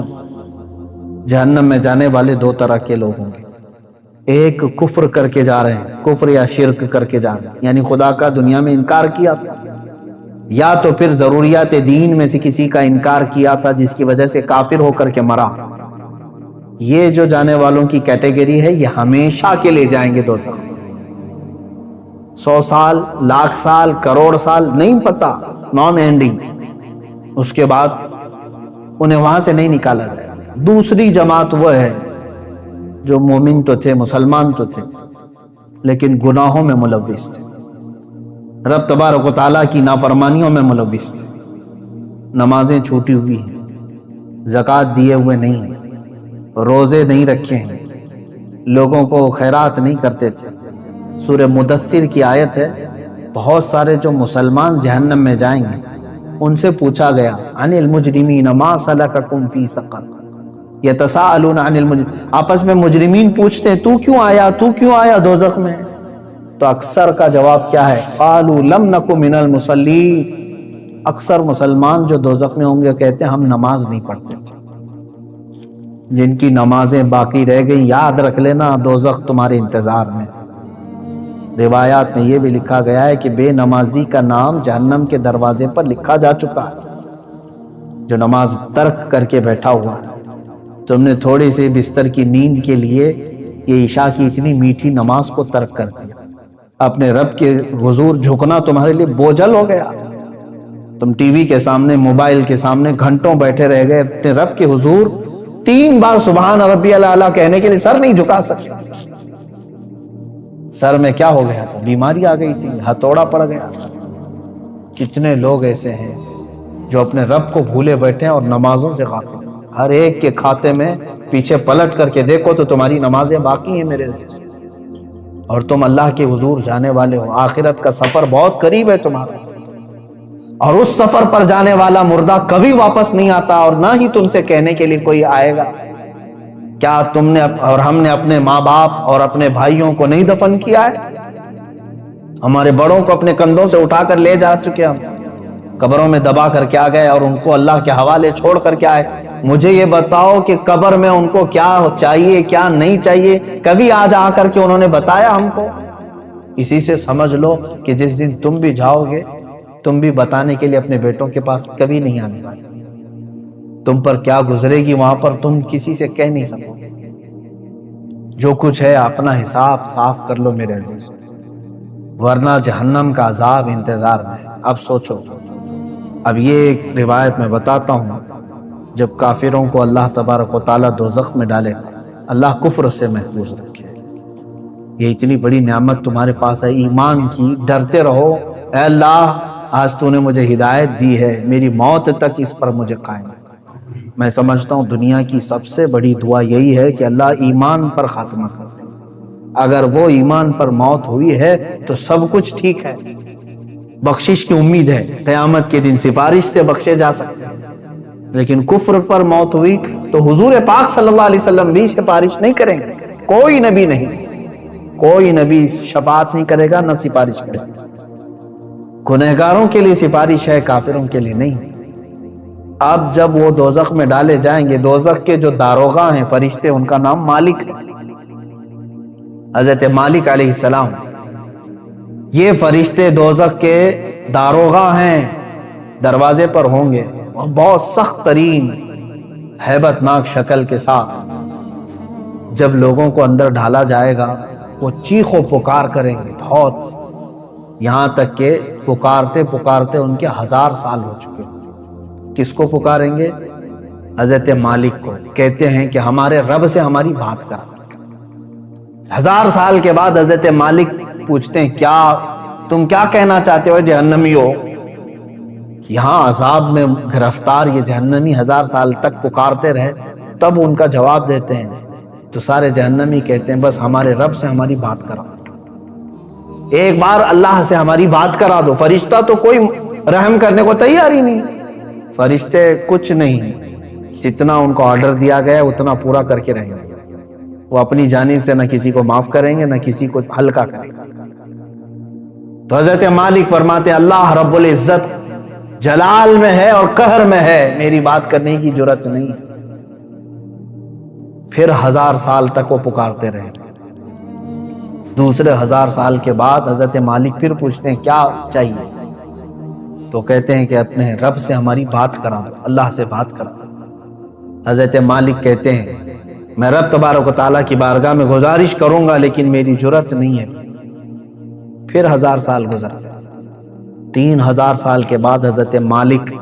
جہنم میں جانے والے 2 طرح کے لوگ ہوں گے، ایک کفر کر کے جا رہے ہیں، کفر یا شرک کر کے جا رہے ہیں، یعنی خدا کا دنیا میں انکار کیا تھا، یا تو پھر ضروریات دین میں سے کسی کا انکار کیا تھا جس کی وجہ سے کافر ہو کر کے مرا۔ یہ جو جانے والوں کی کیٹیگری ہے، یہ ہمیشہ کے لیے جائیں گے دوزخ۔ 100 سال، لاکھ سال، کروڑ سال، نہیں پتا، نان اینڈنگ۔ اس کے بعد انہیں وہاں سے نہیں نکالا جائے۔ دوسری جماعت وہ ہے جو مومن تو تھے، مسلمان تو تھے، لیکن گناہوں میں ملوث تھے، رب تبارک و تعالیٰ کی نافرمانیوں میں ملوث تھے، نمازیں چھوٹی ہوئی ہیں، زکوٰۃ دیے ہوئے نہیں ہیں، روزے نہیں رکھے ہیں، لوگوں کو خیرات نہیں کرتے تھے۔ سورہ مدثر کی آیت ہے، بہت سارے جو مسلمان جہنم میں جائیں گے، ان سے پوچھا گیا عن المجرمین ما سلککم فی سقر یتساءلون عن المجرمین، آپس میں مجرمین پوچھتے ہیں تو کیوں آیا دوزخ میں؟ تو اکثر کا جواب کیا ہے؟ قالوا لم نک من المصلین، اکثر مسلمان جو دوزخ میں ہوں گے کہتے ہیں ہم نماز نہیں پڑھتے تھے۔ جن کی نمازیں باقی رہ گئی، یاد رکھ لینا دوزخ تمہارے انتظار میں۔ روایات میں یہ بھی لکھا گیا ہے کہ بے نمازی کا نام جہنم کے دروازے پر لکھا جا چکا ہے، جو نماز ترک کر کے بیٹھا ہوا ہے۔ تم نے تھوڑی سی بستر کی نیند کے لیے یہ عشاء کی اتنی میٹھی نماز کو ترک کر دیا، اپنے رب کے حضور جھکنا تمہارے لیے بوجھل ہو گیا۔ تم ٹی وی کے سامنے، موبائل کے سامنے گھنٹوں بیٹھے رہ گئے، اپنے رب کے حضور 3 بار سبحان ربی الاعلیٰ کہنے کے لیے سر نہیں جھکا سکتے۔ سر میں کیا ہو گیا تھا؟ بیماری آ گئی تھی، ہتھوڑا پڑ گیا تھا۔ کتنے لوگ ایسے ہیں جو اپنے رب کو بھولے بیٹھے ہیں اور نمازوں سے غافل ہیں۔ ہر ایک کے کھاتے میں پیچھے پلٹ کر کے دیکھو تو تمہاری نمازیں باقی ہیں میرے عزیز، اور تم اللہ کے حضور جانے والے ہو۔ آخرت کا سفر بہت قریب ہے تمہارا، اور اس سفر پر جانے والا مردہ کبھی واپس نہیں آتا، اور نہ ہی تم سے کہنے کے لیے کوئی آئے گا کیا تم نے اور ہم نے اپنے ماں باپ اور اپنے بھائیوں کو نہیں دفن کیا ہے؟ ہمارے بڑوں کو اپنے کندھوں سے اٹھا کر لے جا چکے، ہم قبروں میں دبا کر کے آ گئے اور ان کو اللہ کے حوالے چھوڑ کر کے آئے۔ مجھے یہ بتاؤ کہ قبر میں ان کو کیا چاہیے کیا نہیں چاہیے، کبھی آج آ کر کے انہوں نے بتایا ہم کو؟ اسی سے سمجھ لو کہ جس دن تم بھی جاؤ گے، تم بھی بتانے کے لیے اپنے بیٹوں کے پاس کبھی نہیں آنے والے۔ تم پر کیا گزرے گی وہاں پر تم کسی سے کہہ نہیں سکو گے۔ جو کچھ ہے اپنا حساب صاف کر لو میرے عزیز، ورنہ جہنم کا عذاب انتظار میں۔ اب سوچو، اب یہ ایک روایت میں بتاتا ہوں، جب کافروں کو اللہ تبارک و تعالیٰ دوزخ میں ڈالے گا، اللہ کفر سے محفوظ رکھے۔ یہ اتنی بڑی نعمت تمہارے پاس ہے ایمان کی، ڈرتے رہو، اے اللہ آج تو نے مجھے ہدایت دی ہے، میری موت تک اس پر مجھے قائم ہے۔ میں سمجھتا ہوں دنیا کی سب سے بڑی دعا یہی ہے کہ اللہ ایمان پر خاتمہ کر دے. اگر وہ ایمان پر موت ہوئی ہے تو سب کچھ ٹھیک ہے، بخشش کی امید ہے، قیامت کے دن سفارش سے بخشے جا سکتے ہیں. لیکن کفر پر موت ہوئی تو حضور پاک صلی اللہ علیہ وسلم بھی سفارش نہیں کریں گے. کوئی نبی نہیں، کوئی نبی شفاعت نہیں کرے گا، نہ سفارش کرے گا. گنہگاروں کے لیے سفارش ہے، کافروں کے لیے نہیں. اب جب وہ دوزخ میں ڈالے جائیں گے، دوزخ کے جو داروغہ ہیں فرشتے، ان کا نام مالک ہے، حضرت مالک علیہ السلام. یہ فرشتے دوزخ کے داروغہ ہیں، دروازے پر ہوں گے اور بہت سخت ترین ہیبت ناک شکل کے ساتھ جب لوگوں کو اندر ڈالا جائے گا وہ چیخ و پکار کریں گے بہت، یہاں تک کہ پکارتے پکارتے ان کے 1000 سال ہو چکے. کس کو پکاریں گے؟ حضرت مالک کو. کہتے ہیں کہ ہمارے رب سے ہماری بات کرا. 1000 سال کے بعد حضرت مالک پوچھتے ہیں کیا تم کیا کہنا چاہتے ہو جہنمی ہو؟ یہاں عذاب میں گرفتار یہ جہنمی 1000 سال تک پکارتے رہے، تب ان کا جواب دیتے ہیں تو سارے جہنمی کہتے ہیں بس ہمارے رب سے ہماری بات کرا، ایک بار اللہ سے ہماری بات کرا دو. فرشتہ تو کوئی رحم کرنے کو تیار ہی نہیں، فرشتے کچھ نہیں، جتنا ان کو آرڈر دیا گیا اتنا پورا کر کے رہیں گے. وہ اپنی جانب سے نہ کسی کو معاف کریں گے نہ کسی کو ہلکا کریں گے. تو حضرت مالک فرماتے اللہ رب العزت جلال میں ہے اور قہر میں ہے، میری بات کرنے کی جرات نہیں. پھر 1000 سال تک وہ پکارتے رہے. دوسرے 1000 سال کے بعد حضرت مالک پھر پوچھتے ہیں کیا چاہیے؟ تو کہتے ہیں کہ اپنے رب سے ہماری بات کرا، اللہ سے بات کرا. حضرت مالک کہتے ہیں میں رب تبارک و تعالیٰ کی بارگاہ میں گزارش کروں گا لیکن میری جرات نہیں ہے. پھر 1000 سال گزر گئے. 3000 سال کے بعد حضرت مالک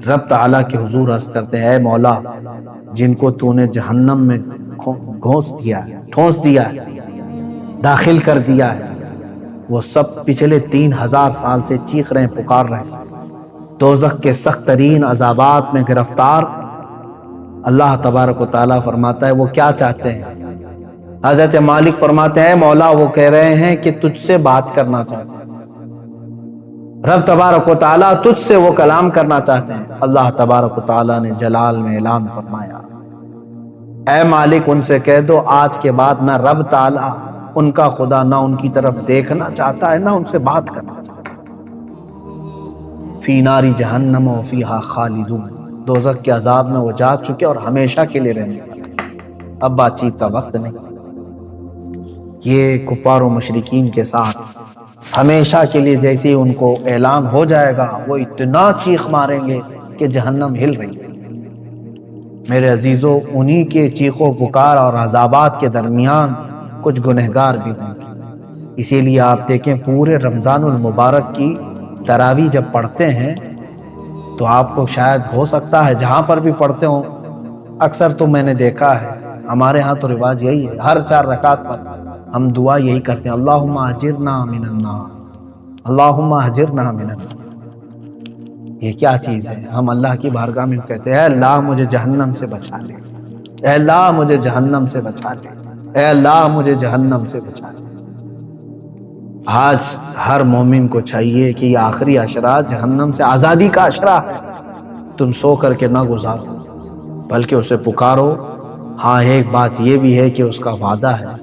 رب تعالیٰ کے حضور عرض کرتے ہیں اے مولا، جن کو تو نے جہنم میں ٹھونس دیا ہے، داخل کر دیا ہے، وہ سب پچھلے 3000 سال سے چیخ رہے ہیں، پکار رہے ہیں، دوزخ کے سخت ترین عذابات میں گرفتار. اللہ تبارک و تعالیٰ فرماتا ہے وہ کیا چاہتے ہیں؟ حضرت مالک فرماتے ہیں مولا وہ کہہ رہے ہیں کہ تجھ سے بات کرنا چاہتے ہیں، رب تبارک و تعالیٰ تجھ سے وہ کلام کرنا چاہتے ہیں. اللہ تبارک و تعالیٰ نے جلال میں اعلان فرمایا اے مالک ان سے کہہ دو آج کے بعد نہ رب تعالیٰ ان کا خدا نہ ان کی طرف دیکھنا چاہتا ہے نہ ان سے بات کرنا چاہتا. فی ناری جہنم و فیہا خالدون، دوزخ کے عذاب میں وہ جا چکے اور ہمیشہ کے لیے رہنے والے، اب بات چیت کا وقت نہیں. یہ کفار و مشرکین کے ساتھ ہمیشہ کے لیے جیسے ان کو اعلان ہو جائے گا وہ اتنا چیخ ماریں گے کہ جہنم ہل رہی ہے. میرے عزیزو انہی کے چیخ و پکار اور عذابات کے درمیان کچھ گنہگار بھی ہوں گے. اسی لیے آپ دیکھیں پورے رمضان المبارک کی تراویح جب پڑھتے ہیں تو آپ کو شاید ہو سکتا ہے جہاں پر بھی پڑھتے ہوں، اکثر تو میں نے دیکھا ہے ہمارے ہاں تو رواج یہی ہے، ہر 4 رکعت پر ہم دعا یہی کرتے ہیں اللہم اجرنا من النار، اللہم اجرنا من النار. یہ کیا چیز ہے؟ ہم اللہ کی بارگاہ میں کہتے ہیں اے اللہ مجھے جہنم سے بچا لے، اے اللہ مجھے جہنم سے بچا لے، اے اللہ مجھے جہنم سے بچا لے. آج ہر مومن کو چاہیے کہ یہ آخری عشرہ جہنم سے آزادی کا عشرہ ہے. تم سو کر کے نہ گزارو بلکہ اسے پکارو. ہاں ایک بات یہ بھی ہے کہ اس کا وعدہ ہے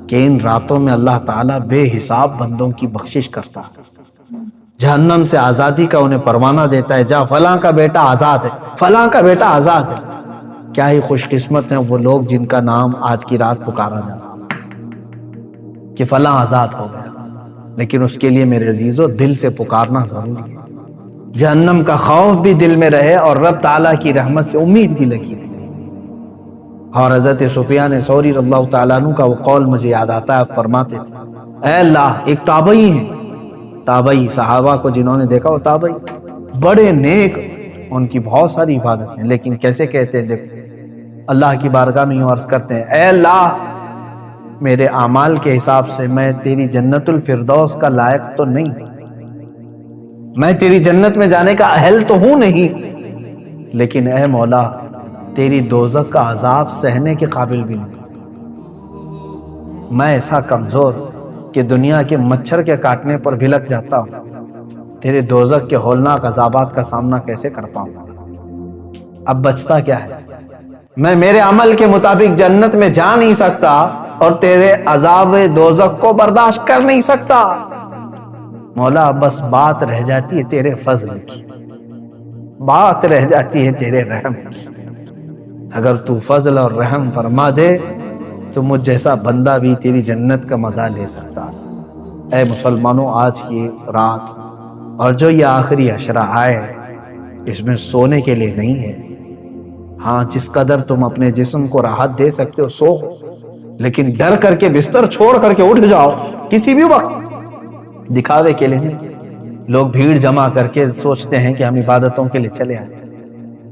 کہ ان راتوں میں اللہ تعالیٰ بے حساب بندوں کی بخشش کرتا ہے، جہنم سے آزادی کا انہیں پروانہ دیتا ہے، جا فلاں کا بیٹا آزاد ہے، فلاں کا بیٹا آزاد ہے. کیا ہی خوش قسمت ہیں وہ لوگ جن کا نام آج کی رات پکارا جاتا کہ فلاں آزاد ہو گیا. لیکن اس کے لیے میرے عزیزو دل سے پکارنا ضروری ہے، جہنم کا خوف بھی دل میں رہے اور رب تعالیٰ کی رحمت سے امید بھی لگی رہے. اور حضرت سفیان ثوری رضی اللہ تعالیٰ عنہ کا وہ قول مجھے یاد آتا ہے، آپ فرماتے تھے اے اللہ، ایک تابعی ہیں، تابعی صحابہ کو جنہوں نے دیکھا وہ تابعی بڑے نیک، ان کی بہت ساری عبادت ہیں، لیکن کیسے کہتے ہیں دیکھو اللہ کی بارگاہ میں یوں عرض کرتے ہیں اے اللہ میرے اعمال کے حساب سے میں تیری جنت الفردوس کا لائق تو نہیں، میں تیری جنت میں جانے کا اہل تو ہوں نہیں، لیکن اے مولا تیری دوزخ کا عذاب سہنے کے قابل بھی نہیں، میں ایسا کمزور کہ دنیا کے مچھر کے کاٹنے پر بھی لگ جاتا ہوں، تیرے دوزخ کے ہولناک عذابات کا سامنا کیسے کر پاؤں؟ اب بچتا کیا ہے؟ میں میرے عمل کے مطابق جنت میں جا نہیں سکتا اور تیرے عذاب دوزخ کو برداشت کر نہیں سکتا۔ مولا بس بات رہ جاتی ہے تیرے فضل کی، بات رہ جاتی ہے تیرے رحم کی۔ اگر تو فضل اور رحم فرما دے تو مجھ جیسا بندہ بھی تیری جنت کا مزہ لے سکتا۔ اے مسلمانوں، آج کی رات اور جو یہ آخری عشرہ آئے، اس میں سونے کے لیے نہیں ہے۔ ہاں، جس قدر تم اپنے جسم کو راحت دے سکتے ہو سو، لیکن ڈر کر کے بستر چھوڑ کر کے اٹھ جاؤ کسی بھی وقت، دکھاوے کے لیے نہیں۔ لوگ بھیڑ جمع کر کے سوچتے ہیں کہ ہم عبادتوں کے لیے چلے آئے،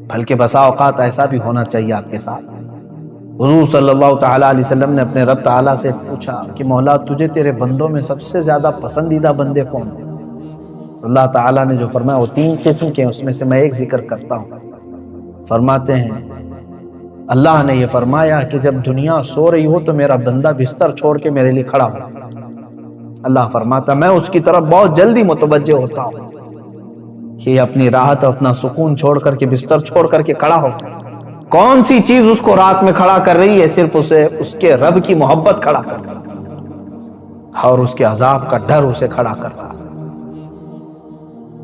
بلکہ بسا اوقات ایسا بھی ہونا چاہیے آپ کے ساتھ۔ حضور صلی اللہ تعالیٰ علیہ وسلم نے اپنے رب تعالیٰ سے پوچھا کہ مولا تجھے تیرے بندوں میں سب سے زیادہ پسندیدہ بندے کون ہیں؟ اللہ تعالیٰ نے جو فرمایا وہ 3 قسم کے ہیں، اس میں سے میں ایک ذکر کرتا ہوں۔ فرماتے ہیں اللہ نے یہ فرمایا کہ جب دنیا سو رہی ہو تو میرا بندہ بستر چھوڑ کے میرے لیے کھڑا ہو۔ اللہ فرماتا میں اس کی طرف بہت جلدی متوجہ ہوتا ہوں کہ اپنی راحت اور اپنا سکون چھوڑ کر کے بستر چھوڑ کر کے کھڑا ہو۔ کون سی چیز اس کو رات میں کھڑا کر رہی ہے؟ صرف اسے اس کے رب کی محبت کھڑا کر رہا ہے اور اس کے عذاب کا ڈر اسے کھڑا کر رہا ہے۔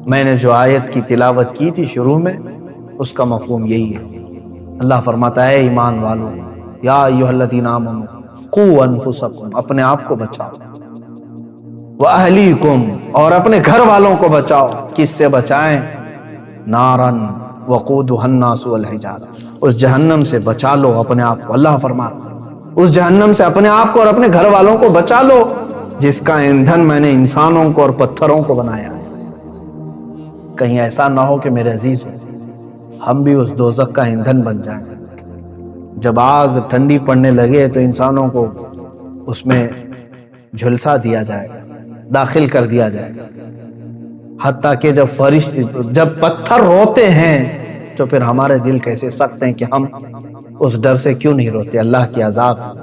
میں نے جو آیت کی تلاوت کی تھی شروع میں، اس کا مفہوم یہی ہے۔ اللہ فرماتا ہے اے ایمان والو، یا ایھا الذین آمنوا قوا انفسکم، اپنے آپ کو بچاؤ، واہلیکم، اور اپنے گھر والوں کو بچاؤ۔ کس سے بچائیں؟ نارن وقودھا الناس والحجارہ، اس جہنم سے بچا لو اپنے آپ کو۔ اللہ فرماتا اس جہنم سے اپنے آپ کو اور اپنے گھر والوں کو بچا لو جس کا ایندھن میں نے انسانوں کو اور پتھروں کو بنایا ہے۔ کہیں ایسا نہ ہو کہ میرے عزیز ہم بھی اس دوزخ کا ایندھن بن جائیں۔ جب آگ ٹھنڈی پڑنے لگے تو انسانوں کو اس میں جھلسا دیا جائے گا، داخل کر دیا جائے گا، حتیٰ کہ جب پتھر روتے ہیں تو پھر ہمارے دل کیسے سخت ہیں کہ ہم اس ڈر سے کیوں نہیں روتے، اللہ کے عذاب سے۔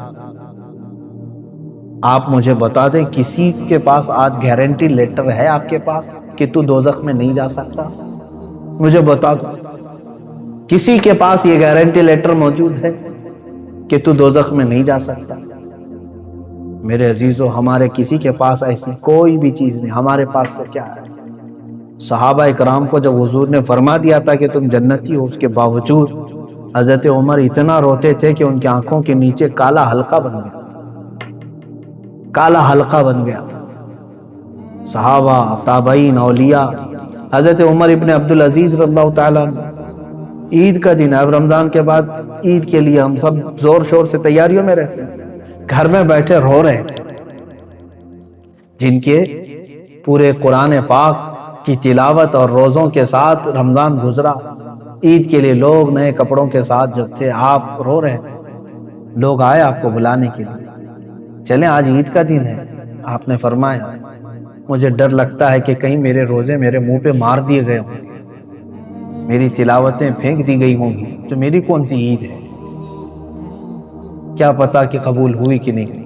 آپ مجھے بتا دیں کسی کے پاس آج گارنٹی لیٹر ہے آپ کے پاس کہ تو دوزخ میں نہیں جا سکتا؟ مجھے بتا دو کسی کے پاس یہ گارنٹی لیٹر موجود ہے کہ تو دوزخ میں نہیں جا سکتا؟ میرے عزیزو، ہمارے کسی کے پاس ایسی کوئی بھی چیز نہیں۔ ہمارے پاس تو کیا ہے؟ صحابہ اکرام کو جب حضور نے فرما دیا تھا کہ تم جنتی ہو، اس کے باوجود حضرت عمر اتنا روتے تھے کہ ان کی آنکھوں کے نیچے کالا حلقہ بن گیا تھا، کالا حلقہ بن گیا تھا۔ صحابہ، تابعین، اولیاء، حضرت عمر ابن عبدالعزیز رضی اللہ تعالیٰ، عید کا دن ہے، اب رمضان کے بعد عید کے لیے ہم سب زور شور سے تیاریوں میں رہتے ہیں، گھر میں بیٹھے رو رہے تھے۔ جن کے پورے قرآن پاک کی تلاوت اور روزوں کے ساتھ رمضان گزرا، عید کے لیے لوگ نئے کپڑوں کے ساتھ جب تھے، آپ رو رہے تھے۔ لوگ آئے آپ کو بلانے کے لیے، چلیں آج عید کا دن ہے۔ آپ نے فرمایا مجھے ڈر لگتا ہے کہ کہیں میرے روزے میرے منہ پہ مار دیے گئے ہوں، میری تلاوتیں پھینک دی گئی ہوں گی، تو میری کون سی عید ہے؟ کیا پتا کہ قبول ہوئی کہ نہیں۔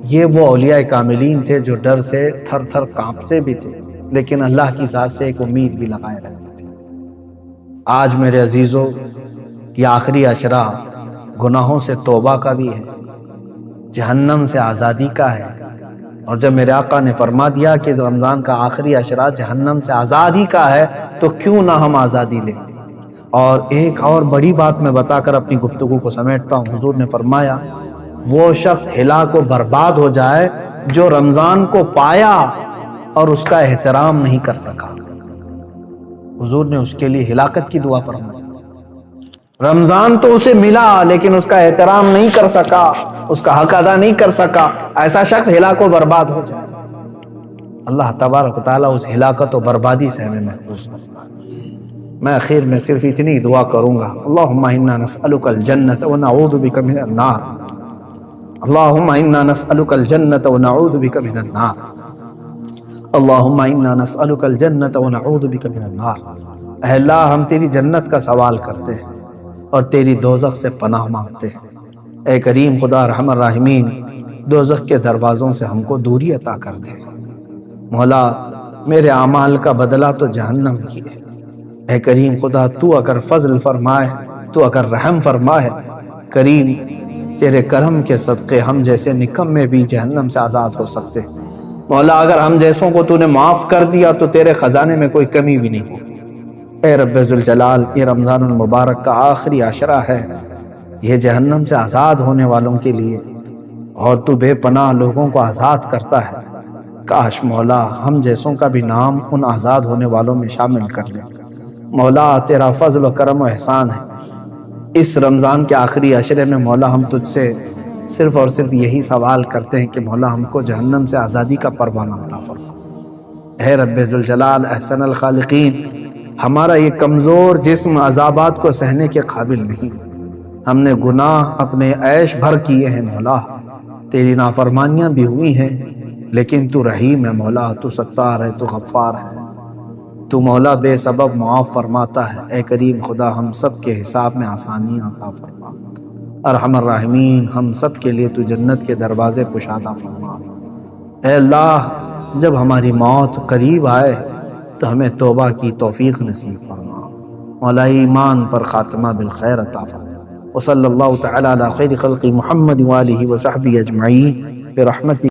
یہ وہ اولیاء کاملین تھے جو ڈر سے تھر تھر کانپتے بھی تھے، لیکن اللہ کی ذات سے ایک امید بھی لگائے رہتے تھے۔ آج میرے عزیزو، یہ آخری عشرہ گناہوں سے توبہ کا بھی ہے، جہنم سے آزادی کا ہے۔ اور جب میرے آقا نے فرما دیا کہ رمضان کا آخری عشرہ جہنم سے آزادی کا ہے، تو کیوں نہ ہم آزادی لیں۔ اور ایک اور بڑی بات میں بتا کر اپنی گفتگو کو سمیٹتا ہوں۔ حضور نے فرمایا وہ شخص ہلاک و برباد ہو جائے جو رمضان کو پایا اور اس کا احترام نہیں کر سکا۔ حضور نے اس کے لیے ہلاکت کی دعا فرمائی۔ رمضان تو اسے ملا لیکن اس کا احترام نہیں کر سکا، اس کا حق ادا نہیں کر سکا، ایسا شخص ہلاک و برباد ہو جائے۔ اللہ تبارک و تعالیٰ اس ہلاکت و بربادی سے ہمیں محفوظ فرمائے۔ میں اخیر میں صرف اتنی دعا کروں گا، اللہم انا نسألک الجنۃ ونعوذ بک من النار، اللہم انا نسألک الجنۃ ونعوذ بک من النار، اللہم انا نسألک الجنۃ ونعوذ بک من النار۔ اے اللہ، ہم تیری جنت کا سوال کرتے ہیں اور تیری دوزخ سے پناہ مانگتے ہیں۔ اے کریم خدا ارحم الراحمین، دوزخ کے دروازوں سے ہم کو دوری عطا کر دے۔ مولا میرے اعمال کا بدلہ تو جہنم ہی ہے۔ اے کریم خدا تو اگر فضل فرمائے، تو اگر رحم فرمائے، کریم تیرے کرم کے صدقے ہم جیسے نکمے بھی جہنم سے آزاد ہو سکتے۔ مولا اگر ہم جیسوں کو تو نے معاف کر دیا تو تیرے خزانے میں کوئی کمی بھی نہیں ہوگی۔ اے رب ذوالجلال، یہ رمضان المبارک کا آخری عشرہ ہے، یہ جہنم سے آزاد ہونے والوں کے لیے، اور تو بے پناہ لوگوں کو آزاد کرتا ہے۔ کاش مولا ہم جیسوں کا بھی نام ان آزاد ہونے والوں میں شامل کر لے۔ مولا تیرا فضل و کرم و احسان ہے۔ اس رمضان کے آخری عشرے میں مولا ہم تجھ سے صرف اور صرف یہی سوال کرتے ہیں کہ مولا ہم کو جہنم سے آزادی کا پروانہ عطا فرما۔ اے رب ذوالجلال احسن الخالقین، ہمارا یہ کمزور جسم عذابات کو سہنے کے قابل نہیں۔ ہم نے گناہ اپنے عیش بھر کیے ہیں مولا، تیری نافرمانیاں بھی ہوئی ہیں، لیکن تو رحیم ہے مولا، تو ستار ہے، تو غفار ہے، تو مولا بے سبب معاف فرماتا ہے۔ اے کریم خدا ہم سب کے حساب میں آسانیاں عطا فرما۔ ارحم الراحمین، ہم سب کے لیے تو جنت کے دروازے کشادہ فرما۔ اے اللہ جب ہماری موت قریب آئے تو ہمیں توبہ کی توفیق نصیب فرما۔ مولا ایمان پر خاتمہ بالخیر عطا فرما۔ وصلی اللہ تعالی علی خیر خلق محمد وآلہ وصحبہ اجمعین برحمتہ